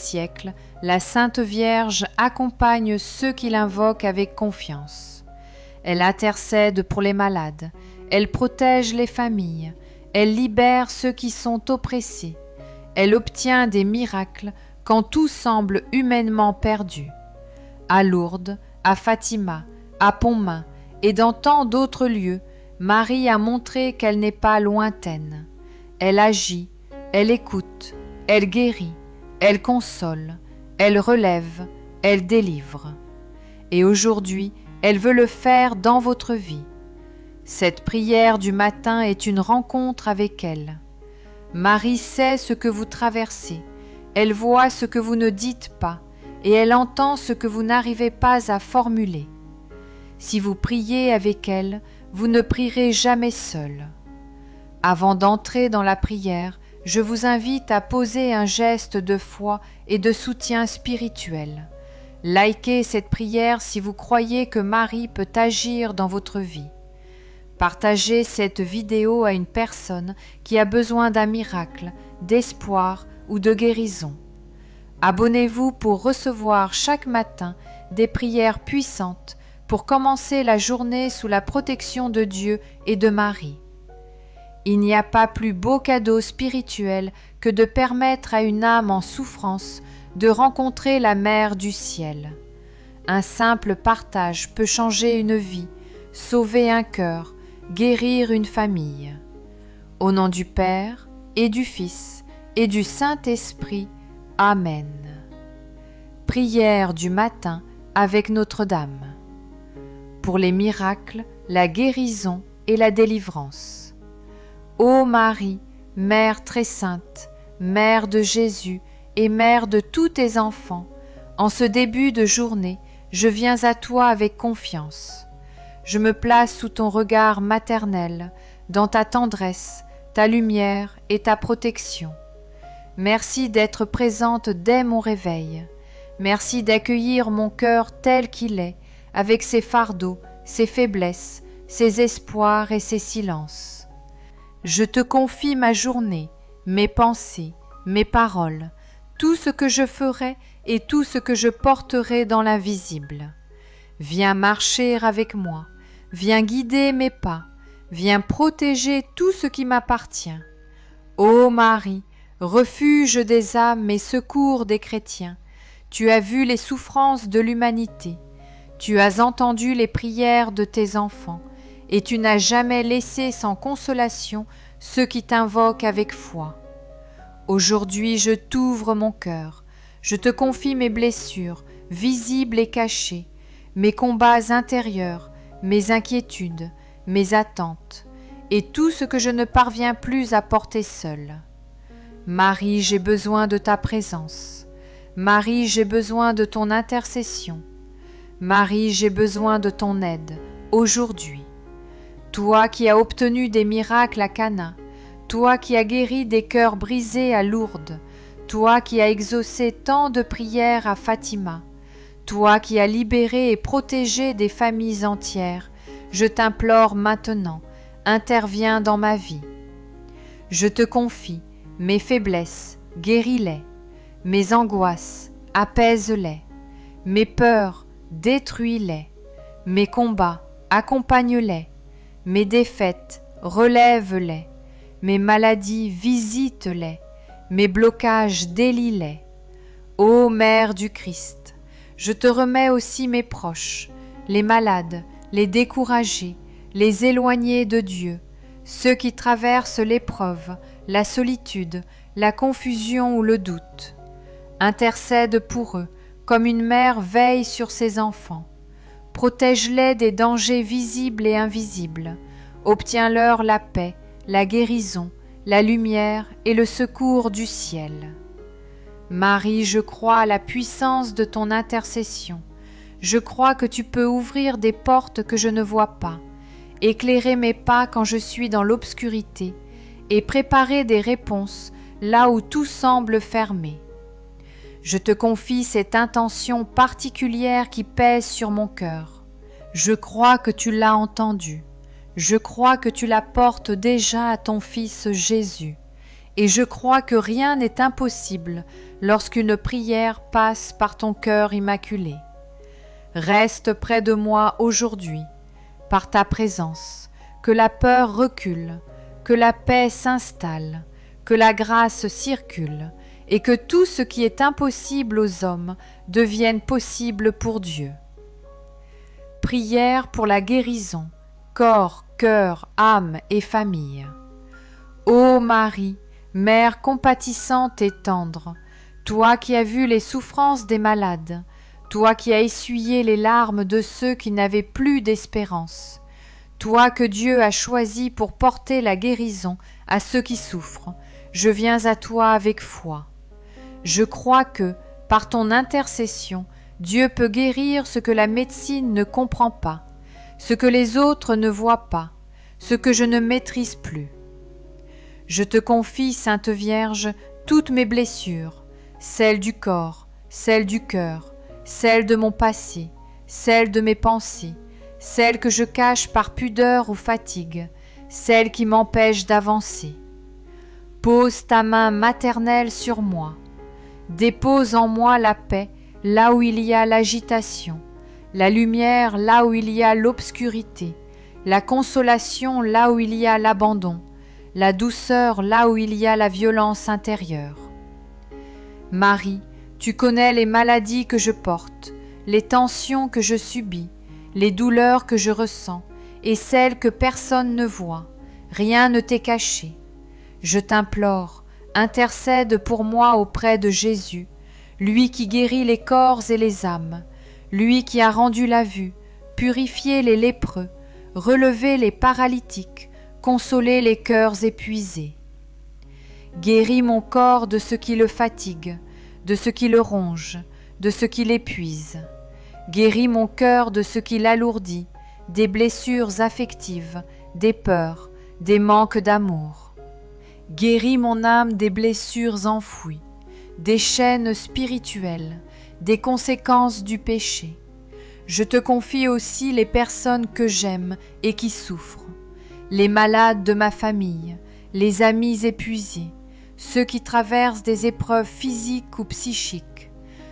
siècles, la Sainte Vierge accompagne ceux qui l'invoquent avec confiance. Elle intercède pour les malades, elle protège les familles, elle libère ceux qui sont oppressés, elle obtient des miracles quand tout semble humainement perdu. À Lourdes, à Fatima, à Pontmain et dans tant d'autres lieux, Marie a montré qu'elle n'est pas lointaine. Elle agit, elle écoute, elle guérit, elle console, elle relève, elle délivre. Et aujourd'hui, elle veut le faire dans votre vie. Cette prière du matin est une rencontre avec elle. Marie sait ce que vous traversez, elle voit ce que vous ne dites pas, et elle entend ce que vous n'arrivez pas à formuler. Si vous priez avec elle, vous ne prierez jamais seul. Avant d'entrer dans la prière, je vous invite à poser un geste de foi et de soutien spirituel. Likez cette prière si vous croyez que Marie peut agir dans votre vie. Partagez cette vidéo à une personne qui a besoin d'un miracle, d'espoir ou de guérison. Abonnez-vous pour recevoir chaque matin des prières puissantes pour commencer la journée sous la protection de Dieu et de Marie. Il n'y a pas plus beau cadeau spirituel que de permettre à une âme en souffrance de rencontrer la Mère du ciel. Un simple partage peut changer une vie, sauver un cœur, guérir une famille. Au nom du Père, et du Fils, et du Saint-Esprit. Amen. Prière du matin avec Notre-Dame. Pour les miracles, la guérison et la délivrance. Ô Marie, Mère très sainte, Mère de Jésus et Mère de tous tes enfants, en ce début de journée, je viens à toi avec confiance. Je me place sous ton regard maternel, dans ta tendresse, ta lumière et ta protection. Merci d'être présente dès mon réveil. Merci d'accueillir mon cœur tel qu'il est, avec ses fardeaux, ses faiblesses, ses espoirs et ses silences. Je te confie ma journée, mes pensées, mes paroles, tout ce que je ferai et tout ce que je porterai dans l'invisible. Viens marcher avec moi, viens guider mes pas, viens protéger tout ce qui m'appartient. Ô Marie, refuge des âmes et secours des chrétiens, tu as vu les souffrances de l'humanité, tu as entendu les prières de tes enfants, et tu n'as jamais laissé sans consolation ceux qui t'invoquent avec foi. Aujourd'hui je t'ouvre mon cœur, je te confie mes blessures, visibles et cachées, mes combats intérieurs, mes inquiétudes, mes attentes, et tout ce que je ne parviens plus à porter seule. Marie, j'ai besoin de ta présence. Marie, j'ai besoin de ton intercession. Marie, j'ai besoin de ton aide, aujourd'hui. Toi qui as obtenu des miracles à Cana, toi qui as guéri des cœurs brisés à Lourdes, toi qui as exaucé tant de prières à Fatima, toi qui as libéré et protégé des familles entières, je t'implore maintenant, interviens dans ma vie. Je te confie mes faiblesses, guéris-les, mes angoisses, apaise-les, mes peurs, détruis-les, mes combats, accompagne-les, mes défaites, relève-les, mes maladies, visite-les, mes blocages, délie-les. Ô Mère du Christ, je te remets aussi mes proches, les malades, les découragés, les éloignés de Dieu, ceux qui traversent l'épreuve, la solitude, la confusion ou le doute. Intercède pour eux, comme une mère veille sur ses enfants. Protège-les des dangers visibles et invisibles. Obtiens-leur la paix, la guérison, la lumière et le secours du ciel. Marie, je crois à la puissance de ton intercession. Je crois que tu peux ouvrir des portes que je ne vois pas, éclairer mes pas quand je suis dans l'obscurité et préparer des réponses là où tout semble fermé. Je te confie cette intention particulière qui pèse sur mon cœur. Je crois que tu l'as entendue. Je crois que tu la portes déjà à ton Fils Jésus. et je crois que rien n'est impossible lorsqu'une prière passe par ton cœur immaculé. Reste près de moi aujourd'hui, par ta présence, que la peur recule, que la paix s'installe, que la grâce circule, et que tout ce qui est impossible aux hommes devienne possible pour Dieu. Prière pour la guérison, corps, cœur, âme et famille. Ô Marie, Mère compatissante et tendre, toi qui as vu les souffrances des malades, toi qui as essuyé les larmes de ceux qui n'avaient plus d'espérance, toi que Dieu a choisi pour porter la guérison à ceux qui souffrent, je viens à toi avec foi. Je crois que, par ton intercession, Dieu peut guérir ce que la médecine ne comprend pas, ce que les autres ne voient pas, ce que je ne maîtrise plus. Je te confie, Sainte Vierge, toutes mes blessures, celles du corps, celles du cœur, celles de mon passé, celles de mes pensées, celles que je cache par pudeur ou fatigue, celles qui m'empêchent d'avancer. Pose ta main maternelle sur moi, dépose en moi la paix là où il y a l'agitation, la lumière là où il y a l'obscurité, la consolation là où il y a l'abandon, la douceur là où il y a la violence intérieure. Marie, tu connais les maladies que je porte, les tensions que je subis, les douleurs que je ressens et celles que personne ne voit. Rien ne t'est caché. Je t'implore, intercède pour moi auprès de Jésus, lui qui guérit les corps et les âmes, lui qui a rendu la vue, purifié les lépreux, relevé les paralytiques, consolé les cœurs épuisés. Guéris mon corps de ce qui le fatigue, de ce qui le ronge, de ce qui l'épuise. Guéris mon cœur de ce qui l'alourdit, des blessures affectives, des peurs, des manques d'amour. Guéris mon âme des blessures enfouies, des chaînes spirituelles, des conséquences du péché. Je te confie aussi les personnes que j'aime et qui souffrent, les malades de ma famille, les amis épuisés, ceux qui traversent des épreuves physiques ou psychiques,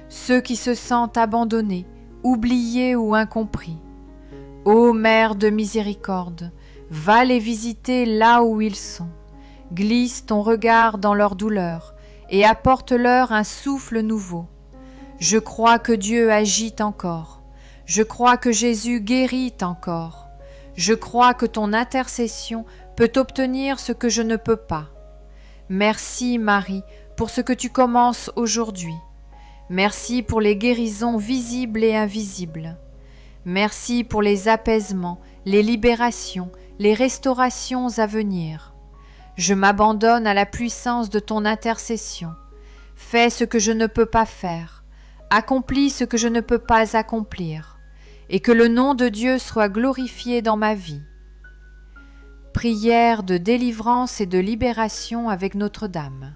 ceux qui se sentent abandonnés, oubliés ou incompris. Ô Mère de miséricorde, va les visiter là où ils sont. Glisse ton regard dans leur douleur et apporte-leur un souffle nouveau. Je crois que Dieu agit encore. Je crois que Jésus guérit encore. Je crois que ton intercession peut obtenir ce que je ne peux pas. Merci Marie pour ce que tu commences aujourd'hui. Merci pour les guérisons visibles et invisibles. Merci pour les apaisements, les libérations, les restaurations à venir. Je m'abandonne à la puissance de ton intercession. Fais ce que je ne peux pas faire. Accomplis ce que je ne peux pas accomplir. Et que le nom de Dieu soit glorifié dans ma vie. Prière de délivrance et de libération avec Notre-Dame.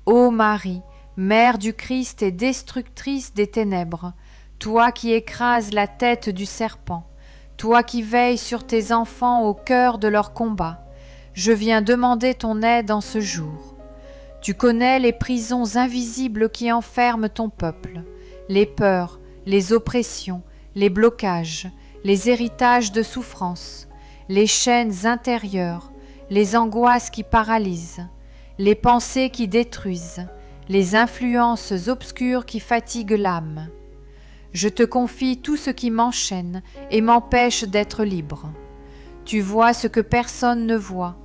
Ô Marie, Mère du Christ et destructrice des ténèbres, toi qui écrases la tête du serpent, toi qui veilles sur tes enfants au cœur de leur combat, je viens demander ton aide en ce jour. Tu connais les prisons invisibles qui enferment ton peuple, les peurs, les oppressions, les blocages, les héritages de souffrance, les chaînes intérieures, les angoisses qui paralysent, les pensées qui détruisent, les influences obscures qui fatiguent l'âme. Je te confie tout ce qui m'enchaîne et m'empêche d'être libre. Tu vois ce que personne ne voit,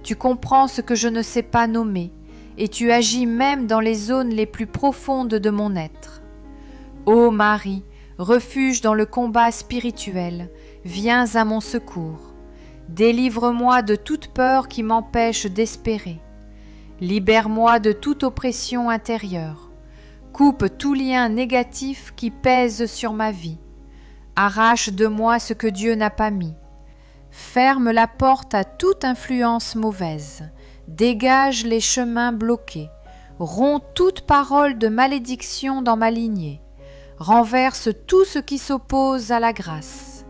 tu comprends ce que je ne sais pas nommer, et tu agis même dans les zones les plus profondes de mon être. Ô Marie, refuge dans le combat spirituel, viens à mon secours. Délivre-moi de toute peur qui m'empêche d'espérer. Libère-moi de toute oppression intérieure. Coupe tout lien négatif qui pèse sur ma vie. Arrache de moi ce que Dieu n'a pas mis. Ferme la porte à toute influence mauvaise. Dégage les chemins bloqués. Romps toute parole de malédiction dans ma lignée. Renverse tout ce qui s'oppose à la grâce.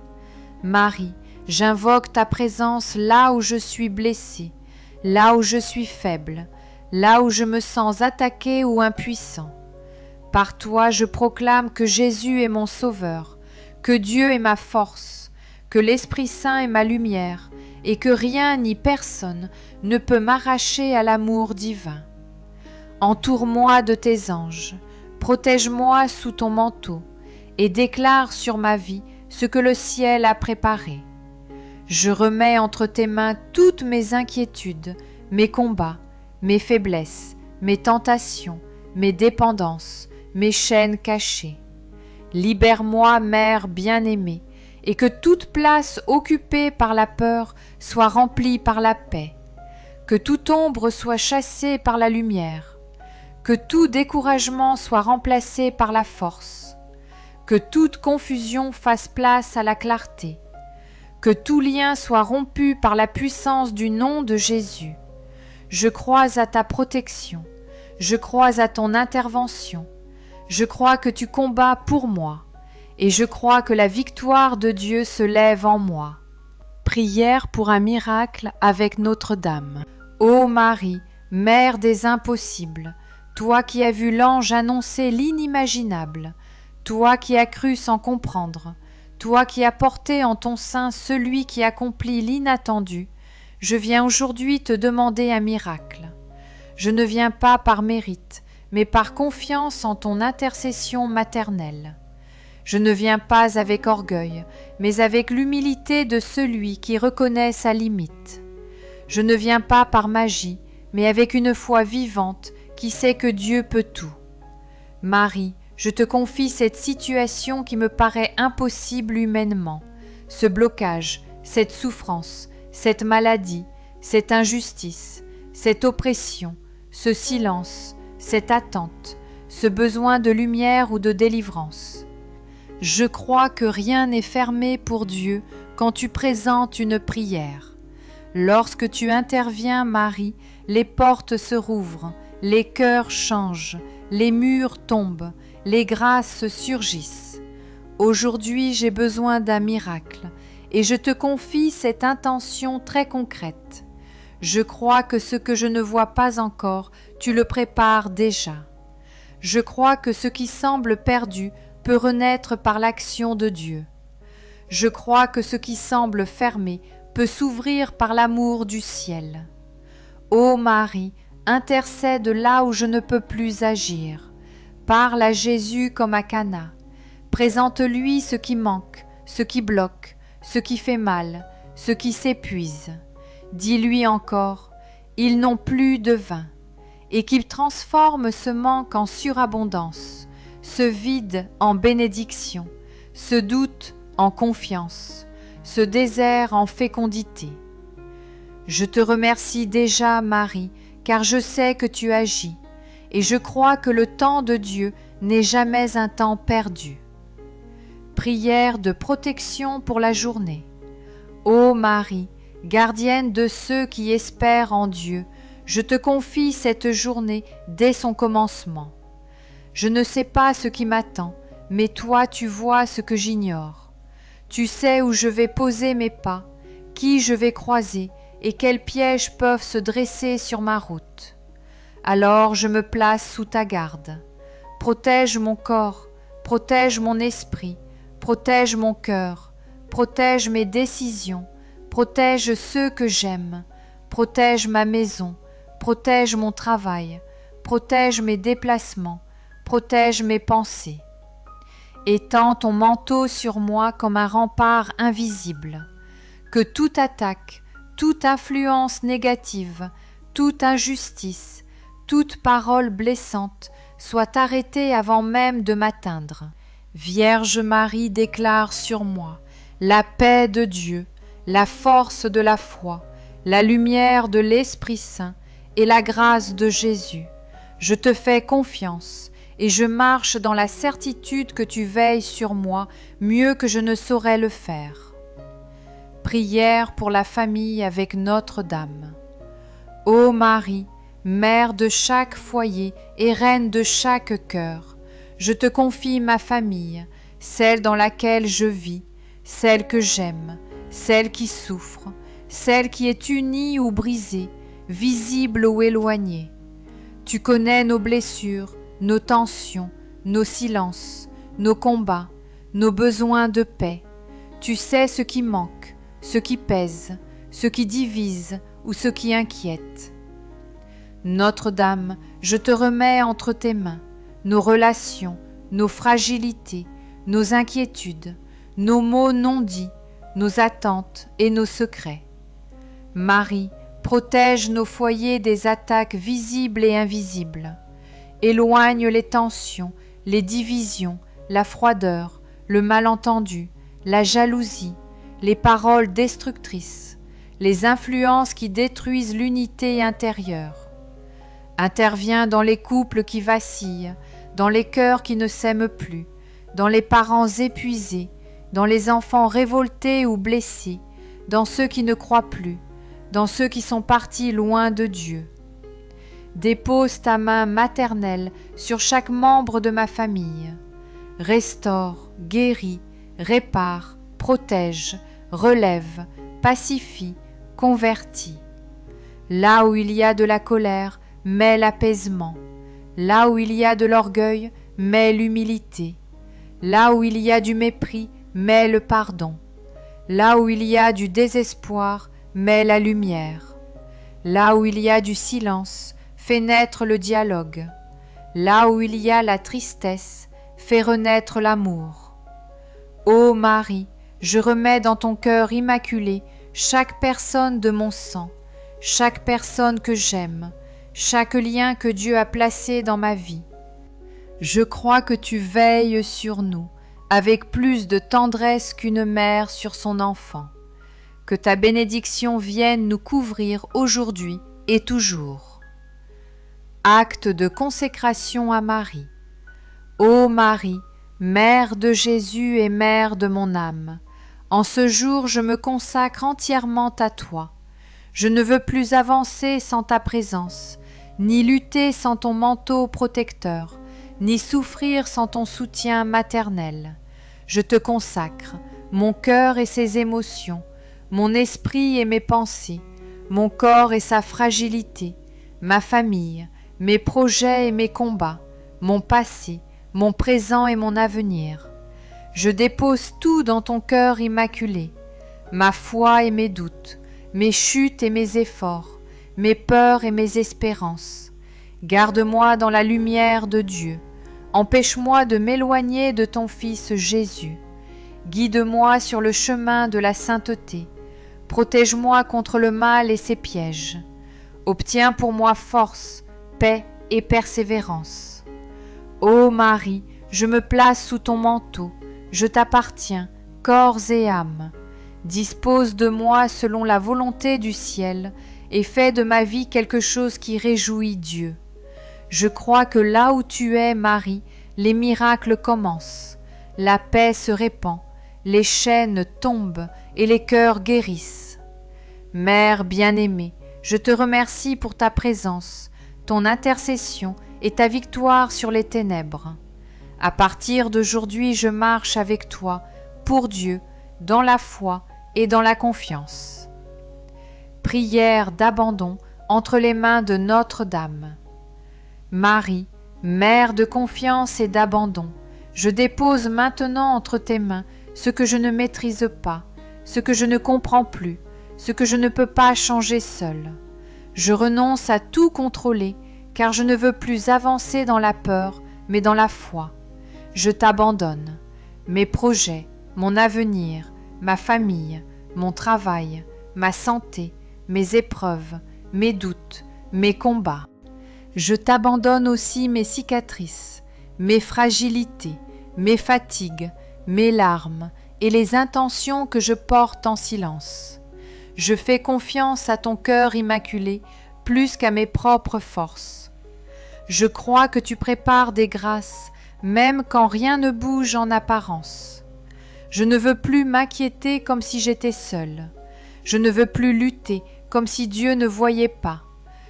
Marie, j'invoque ta présence là où je suis blessée, là où je suis faible, là où je me sens attaqué ou impuissant. Par toi, je proclame que Jésus est mon Sauveur, que Dieu est ma force, que l'Esprit Saint est ma lumière, et que rien ni personne ne peut m'arracher à l'amour divin. Entoure-moi de tes anges, protège-moi sous ton manteau, et déclare sur ma vie ce que le ciel a préparé. Je remets entre tes mains toutes mes inquiétudes, mes combats, mes faiblesses, mes tentations, mes dépendances, mes chaînes cachées. Libère-moi, Mère bien-aimée, et que toute place occupée par la peur soit remplie par la paix, que toute ombre soit chassée par la lumière, que tout découragement soit remplacé par la force, que toute confusion fasse place à la clarté, que tout lien soit rompu par la puissance du nom de Jésus. Je crois à ta protection, je crois à ton intervention, je crois que tu combats pour moi, et je crois que la victoire de Dieu se lève en moi. Prière pour un miracle avec Notre-Dame. Ô Marie, Mère des impossibles, toi qui as vu l'ange annoncer l'inimaginable, toi qui as cru sans comprendre, toi qui as porté en ton sein celui qui accomplit l'inattendu, je viens aujourd'hui te demander un miracle. Je ne viens pas par mérite, mais par confiance en ton intercession maternelle. Je ne viens pas avec orgueil, mais avec l'humilité de celui qui reconnaît sa limite. Je ne viens pas par magie, mais avec une foi vivante qui sait que Dieu peut tout. Marie, je te confie cette situation qui me paraît impossible humainement, ce blocage, cette souffrance, cette maladie, cette injustice, cette oppression, ce silence, cette attente, ce besoin de lumière ou de délivrance. Je crois que rien n'est fermé pour Dieu quand tu présentes une prière. Lorsque tu interviens, Marie, les portes se rouvrent, les cœurs changent, les murs tombent, les grâces surgissent. Aujourd'hui, j'ai besoin d'un miracle, et je te confie cette intention très concrète. Je crois que ce que je ne vois pas encore, tu le prépares déjà. Je crois que ce qui semble perdu peut renaître par l'action de Dieu. Je crois que ce qui semble fermé peut s'ouvrir par l'amour du ciel. Ô Marie, intercède là où je ne peux plus agir. Parle à Jésus comme à Cana. Présente-lui ce qui manque, ce qui bloque, ce qui fait mal, ce qui s'épuise. Dis-lui encore, ils n'ont plus de vin, et qu'il transforme ce manque en surabondance, ce vide en bénédiction, ce doute en confiance, ce désert en fécondité. Je te remercie déjà, Marie, car je sais que tu agis, et je crois que le temps de Dieu n'est jamais un temps perdu. Prière de protection pour la journée. Ô Marie, gardienne de ceux qui espèrent en Dieu, je te confie cette journée dès son commencement. Je ne sais pas ce qui m'attend, mais toi tu vois ce que j'ignore. Tu sais où je vais poser mes pas, qui je vais croiser et quels pièges peuvent se dresser sur ma route. Alors je me place sous ta garde. Protège mon corps, protège mon esprit, protège mon cœur, protège mes décisions, protège ceux que j'aime, protège ma maison, protège mon travail, protège mes déplacements, protège mes pensées. Étends ton manteau sur moi comme un rempart invisible. Que toute attaque, toute influence négative, toute injustice, toute parole blessante soit arrêtée avant même de m'atteindre. Vierge Marie déclare sur moi la paix de Dieu, la force de la foi, la lumière de l'Esprit Saint et la grâce de Jésus. Je te fais confiance et je marche dans la certitude que tu veilles sur moi mieux que je ne saurais le faire. Prière pour la famille avec Notre-Dame. Ô Marie, Mère de chaque foyer et Reine de chaque cœur, je te confie ma famille, celle dans laquelle je vis, celle que j'aime, celle qui souffre, celle qui est unie ou brisée, visible ou éloignée. Tu connais nos blessures, nos tensions, nos silences, nos combats, nos besoins de paix. Tu sais ce qui manque, ce qui pèse, ce qui divise ou ce qui inquiète. Notre-Dame, je te remets entre tes mains nos relations, nos fragilités, nos inquiétudes, nos mots non dits, nos attentes et nos secrets. Marie, protège nos foyers des attaques visibles et invisibles. Éloigne les tensions, les divisions, la froideur, le malentendu, la jalousie, les paroles destructrices, les influences qui détruisent l'unité intérieure. Interviens dans les couples qui vacillent, dans les cœurs qui ne s'aiment plus, dans les parents épuisés, dans les enfants révoltés ou blessés, dans ceux qui ne croient plus, dans ceux qui sont partis loin de Dieu. Dépose ta main maternelle sur chaque membre de ma famille. Restaure, guéris, répare, protège, relève, pacifie, convertit. Là où il y a de la colère, mets l'apaisement. Là où il y a de l'orgueil, mets l'humilité. Là où il y a du mépris, mets le pardon. Là où il y a du désespoir, mets la lumière. Là où il y a du silence, fais naître le dialogue. Là où il y a la tristesse, fais renaître l'amour. Ô Marie, je remets dans ton cœur immaculé chaque personne de mon sang, chaque personne que j'aime, chaque lien que Dieu a placé dans ma vie. Je crois que tu veilles sur nous avec plus de tendresse qu'une mère sur son enfant. Que ta bénédiction vienne nous couvrir aujourd'hui et toujours. Acte de consécration à Marie. Ô Marie, Mère de Jésus et Mère de mon âme, en ce jour je me consacre entièrement à toi. Je ne veux plus avancer sans ta présence, ni lutter sans ton manteau protecteur, ni souffrir sans ton soutien maternel. Je te consacre, mon cœur et ses émotions, mon esprit et mes pensées, mon corps et sa fragilité, ma famille, mes projets et mes combats, mon passé, mon présent et mon avenir. Je dépose tout dans ton cœur immaculé, ma foi et mes doutes, mes chutes et mes efforts, mes peurs et mes espérances. Garde-moi dans la lumière de Dieu. Empêche-moi de m'éloigner de ton Fils Jésus. Guide-moi sur le chemin de la sainteté. Protège-moi contre le mal et ses pièges. Obtiens pour moi force, paix et persévérance. Ô Marie, je me place sous ton manteau, je t'appartiens, corps et âme. Dispose de moi selon la volonté du ciel et fais de ma vie quelque chose qui réjouit Dieu. Je crois que là où tu es, Marie, les miracles commencent, la paix se répand, les chaînes tombent et les cœurs guérissent. Mère bien-aimée, je te remercie pour ta présence, ton intercession et ta victoire sur les ténèbres. À partir d'aujourd'hui, je marche avec toi, pour Dieu, dans la foi et dans la confiance. Prière d'abandon entre les mains de Notre-Dame. Marie, Mère de confiance et d'abandon, je dépose maintenant entre tes mains ce que je ne maîtrise pas, ce que je ne comprends plus, ce que je ne peux pas changer seul. Je renonce à tout contrôler, car je ne veux plus avancer dans la peur, mais dans la foi. Je t'abandonne, mes projets, mon avenir, ma famille, mon travail, ma santé, mes épreuves, mes doutes, mes combats. Je t'abandonne aussi mes cicatrices, mes fragilités, mes fatigues, mes larmes et les intentions que je porte en silence. Je fais confiance à ton cœur immaculé plus qu'à mes propres forces. Je crois que tu prépares des grâces, même quand rien ne bouge en apparence. Je ne veux plus m'inquiéter comme si j'étais seule. Je ne veux plus lutter comme si Dieu ne voyait pas.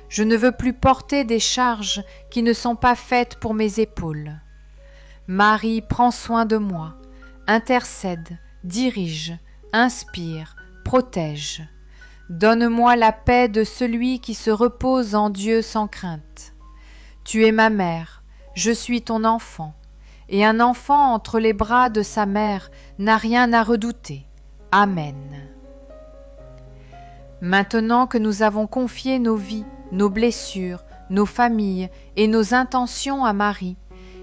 Je ne veux plus porter des charges qui ne sont pas faites pour mes épaules. Marie, prends soin de moi, intercède, dirige, inspire, protège. Donne-moi la paix de celui qui se repose en Dieu sans crainte. Tu es ma mère, je suis ton enfant, et un enfant entre les bras de sa mère n'a rien à redouter. Amen. Maintenant que nous avons confié nos vies, nos blessures, nos familles et nos intentions à Marie,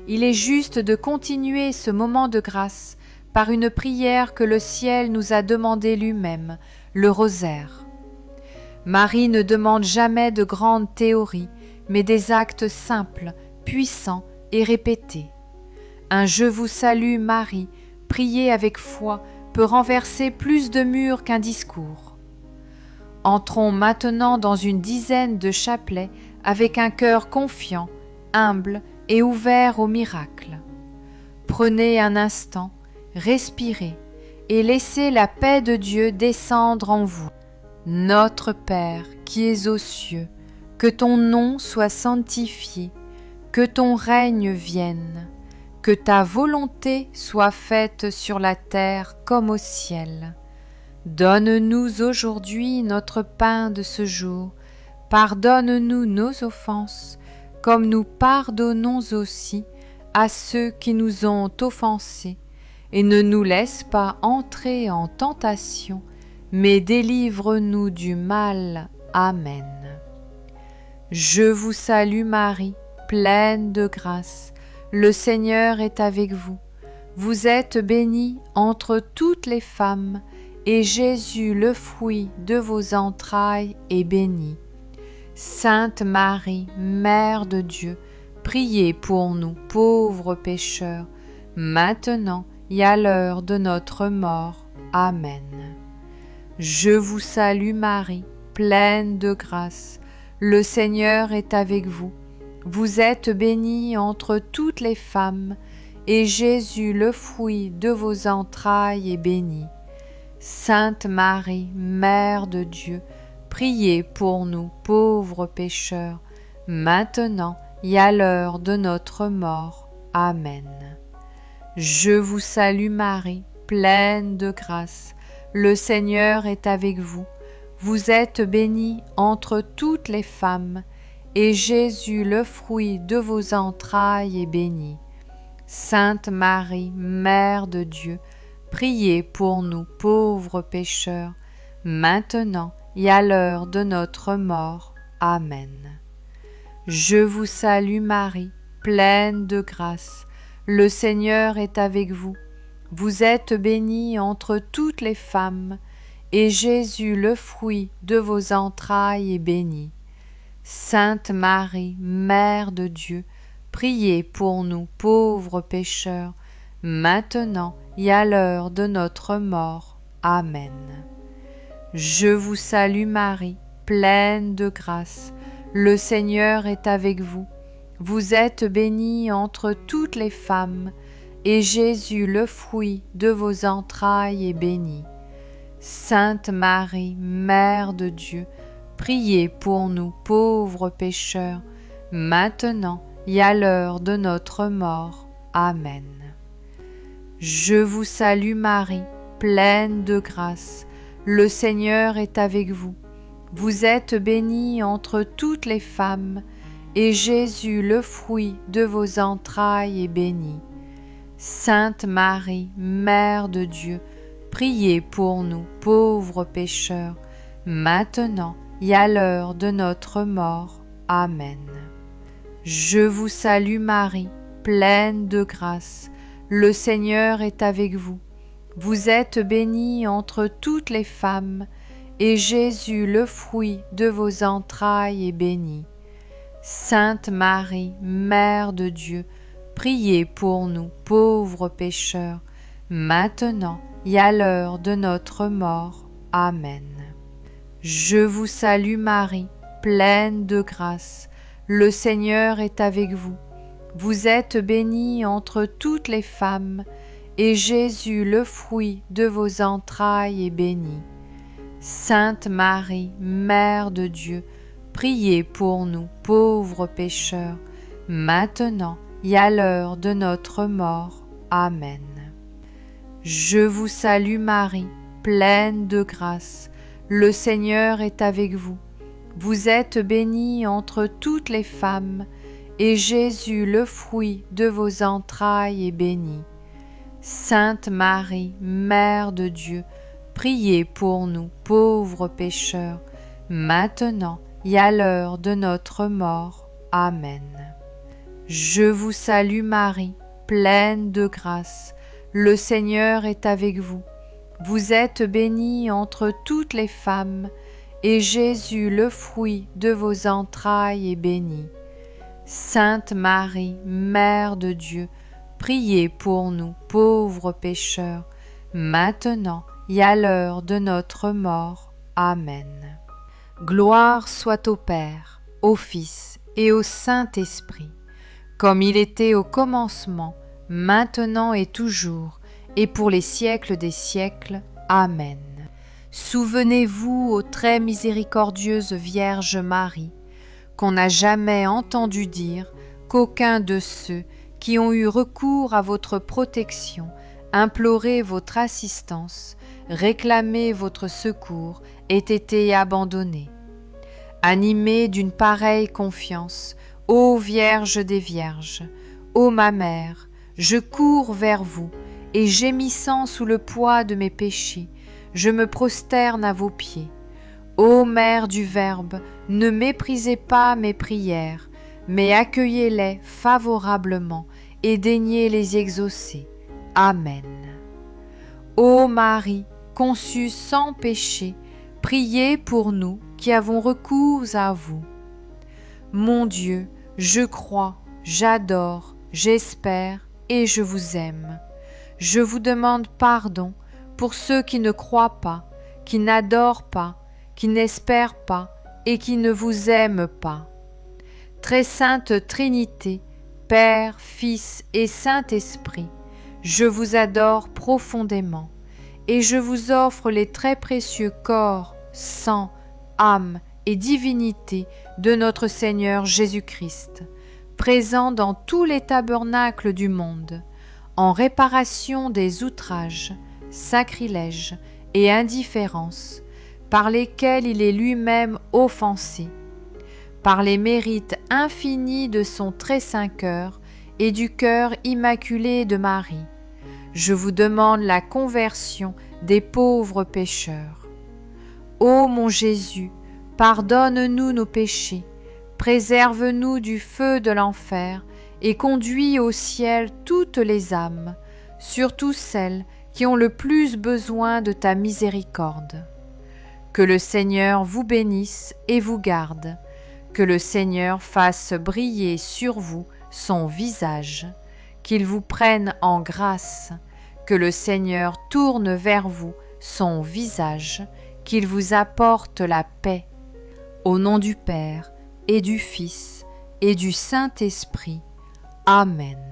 il est juste de continuer ce moment de grâce par une prière que le ciel nous a demandée lui-même, le rosaire. Marie ne demande jamais de grandes théories, mais des actes simples, puissants et répétés. Un « Je vous salue Marie » prié avec foi peut renverser plus de murs qu'un discours. Entrons maintenant dans une dizaine de chapelets avec un cœur confiant, humble et ouvert au miracle. Prenez un instant, respirez et laissez la paix de Dieu descendre en vous. Notre Père qui es aux cieux, que ton nom soit sanctifié, que ton règne vienne, que ta volonté soit faite sur la terre comme au ciel. Donne-nous aujourd'hui notre pain de ce jour. Pardonne-nous nos offenses, comme nous pardonnons aussi à ceux qui nous ont offensés. Et ne nous laisse pas entrer en tentation, mais délivre-nous du mal. Amen. Je vous salue Marie, pleine de grâce. Le Seigneur est avec vous. Vous êtes bénie entre toutes les femmes, et Jésus, le fruit de vos entrailles, est béni. Sainte Marie, Mère de Dieu, priez pour nous pauvres pécheurs, maintenant et à l'heure de notre mort. Amen. Je vous salue Marie, pleine de grâce. Le Seigneur est avec vous. Vous êtes bénie entre toutes les femmes, et Jésus, le fruit de vos entrailles, est béni. Sainte Marie, Mère de Dieu, priez pour nous pauvres pécheurs, maintenant et à l'heure de notre mort. Amen. Je vous salue Marie, pleine de grâce. Le Seigneur est avec vous. Vous êtes bénie entre toutes les femmes, et Jésus, le fruit de vos entrailles, est béni. Sainte Marie, Mère de Dieu, priez pour nous pauvres pécheurs, maintenant et à l'heure de notre mort. Amen. Je vous salue Marie, pleine de grâce. Le Seigneur est avec vous. Vous êtes bénie entre toutes les femmes, et Jésus, le fruit de vos entrailles, est béni. Sainte Marie, Mère de Dieu, priez pour nous pauvres pécheurs, maintenant et à l'heure de notre mort. Amen. Je vous salue Marie, pleine de grâce. Le Seigneur est avec vous. Vous êtes bénie entre toutes les femmes, et Jésus, le fruit de vos entrailles, est béni. Sainte Marie, Mère de Dieu, priez pour nous pauvres pécheurs, maintenant et à l'heure de notre mort. Amen. Je vous salue Marie, pleine de grâce. Le Seigneur est avec vous. Vous êtes bénie entre toutes les femmes, et Jésus, le fruit de vos entrailles, est béni. Sainte Marie, Mère de Dieu, priez pour nous pauvres pécheurs, maintenant et à l'heure de notre mort. Amen. Je vous salue Marie, pleine de grâce. Le Seigneur est avec vous. Vous êtes bénie entre toutes les femmes, et Jésus, le fruit de vos entrailles, est béni. Sainte Marie, Mère de Dieu, priez pour nous pauvres pécheurs, maintenant et à l'heure de notre mort. Amen. Je vous salue Marie, pleine de grâce. Le Seigneur est avec vous. Vous êtes bénie entre toutes les femmes, et Jésus, le fruit de vos entrailles, est béni. Sainte Marie, Mère de Dieu, priez pour nous pauvres pécheurs, maintenant et à l'heure de notre mort. Amen. Je vous salue Marie, pleine de grâce. Le Seigneur est avec vous. Vous êtes bénie entre toutes les femmes, et Jésus, le fruit de vos entrailles, est béni. Sainte Marie, Mère de Dieu, priez pour nous pauvres pécheurs, maintenant et à l'heure de notre mort. Amen. Je vous salue Marie, pleine de grâce, le Seigneur est avec vous. Vous êtes bénie entre toutes les femmes, et Jésus, le fruit de vos entrailles, est béni. Sainte Marie, Mère de Dieu, priez pour nous pauvres pécheurs, maintenant et à l'heure de notre mort. Amen. Gloire soit au Père, au Fils et au Saint-Esprit, comme il était au commencement, maintenant et toujours, et pour les siècles des siècles. Amen. Souvenez-vous, ô très miséricordieuse Vierge Marie, qu'on n'a jamais entendu dire qu'aucun de ceux qui ont eu recours à votre protection, imploré votre assistance, réclamé votre secours, ait été abandonné. Animée d'une pareille confiance, ô Vierge des Vierges, ô ma Mère, je cours vers vous, et gémissant sous le poids de mes péchés, je me prosterne à vos pieds. Ô Mère du Verbe, ne méprisez pas mes prières, mais accueillez-les favorablement et daignez les exaucer. Amen. Ô Marie, conçue sans péché, priez pour nous qui avons recours à vous. Mon Dieu, je crois, j'adore, j'espère et je vous aime. Je vous demande pardon pour ceux qui ne croient pas, qui n'adorent pas, qui n'espèrent pas et qui ne vous aiment pas. Très sainte Trinité, Père, Fils et Saint-Esprit, je vous adore profondément et je vous offre les très précieux corps, sang, âme et divinité de notre Seigneur Jésus-Christ, présent dans tous les tabernacles du monde, en réparation des outrages, sacrilèges et indifférences par lesquels il est lui-même offensé, par les mérites infinis de son très saint cœur et du cœur immaculé de Marie. Je vous demande la conversion des pauvres pécheurs. Ô mon Jésus, pardonne-nous nos péchés, préserve-nous du feu de l'enfer et conduis au ciel toutes les âmes, surtout celles qui ont le plus besoin de ta miséricorde. Que le Seigneur vous bénisse et vous garde, que le Seigneur fasse briller sur vous son visage, qu'il vous prenne en grâce, que le Seigneur tourne vers vous son visage, qu'il vous apporte la paix. Au nom du Père et du Fils et du Saint-Esprit. Amen.